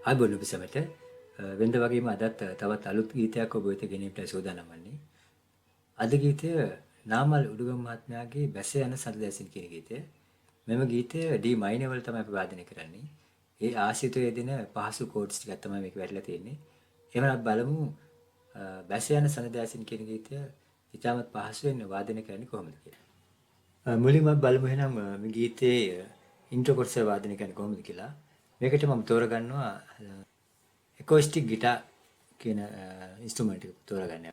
ආයුබෝවන් ඔබ සැමට වෙනද වගේම අදත් තවත් අලුත් ගීතයක් ඔබ වෙත ගෙනීමට සූදානම් වන්නේ. අද ගීතය නාමල් උඩුගම මහත්මයාගේ බැස යන සඳදැසින් කියන ගීතය. මෙම ගීතය D මයිනර් වල තමයි අපි වාදනය කරන්නේ. ඒ ආශ්‍රිතව යෙදෙන පහසු කෝඩ්ස් ටිකක් තමයි මේක වැටලා තියෙන්නේ. එහෙනම් අපි බලමු බැස යන සඳදැසින් කියන ගීතය ඉතාමත් පහසුවෙන් වාදනය කරන්නේ කොහොමද කියලා. මුලින්ම අපි බලමු එහෙනම් මේ ගීතයේ ඉන්ට්‍රෝ කොටස වාදනය කරන්නේ කොහොමද කියලා. මේකට මම තෝරගන්නවා එකෝස්ටික් ගිටාර් කියන ඉන්ස්ට්‍රුමන්ට් එක තෝරගන්න.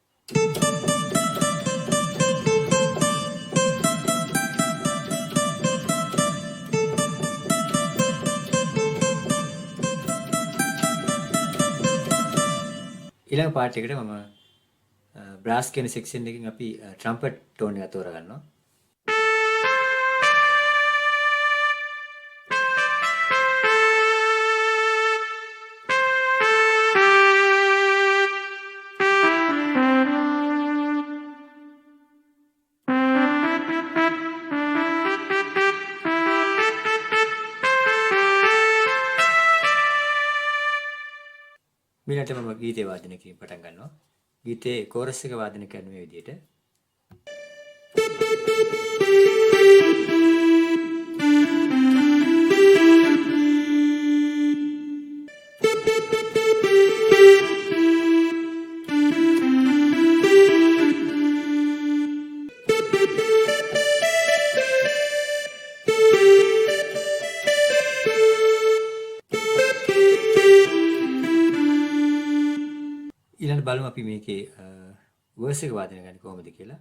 ඊළඟ පාර්ට් එකට මම බ්‍රාස් කියන සෙක්ෂන් එකකින් අපි ට්‍රම්පට් ටෝන් එක තෝරගන්නවා. ඊළඟට මම ගීතේ වාදනය කිරීම පටන් ගන්නවා. ගීතේ කෝරස් එක වාදනය කරන මේ විදිහට. ඊළඟට බලමු අපි මේකේ වර්ස් එක වාදනය කරන්නේ කොහොමද කියලා.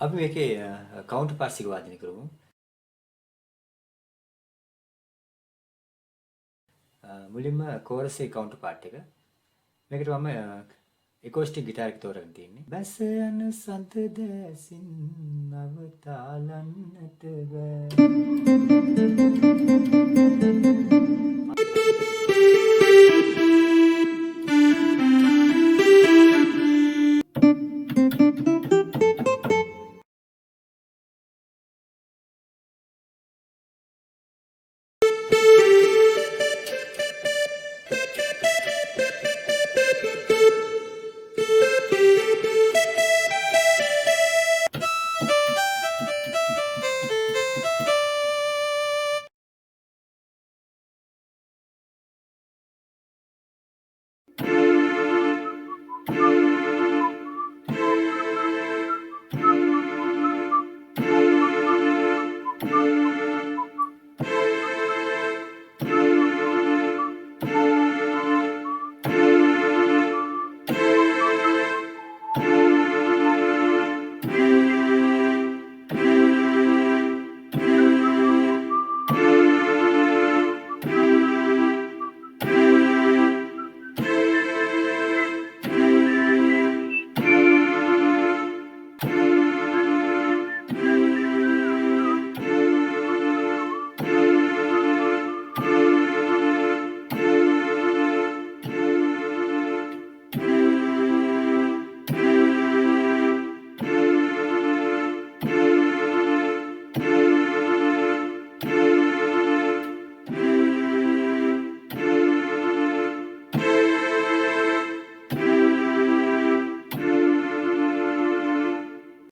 අපි මේකේ කවුන්ටර් පාර්ට්ස් එක වාදනය කරමු. මුලින්ම කෝරස් එකේ කවුන්ටර් පාර්ට් එක. මේකට මම එකෝස්ටික් ගිටාර් එක තෝරගෙන තියෙන්නේ. බැස යන සඳ දැසින් නවතාලන්නට බෑ.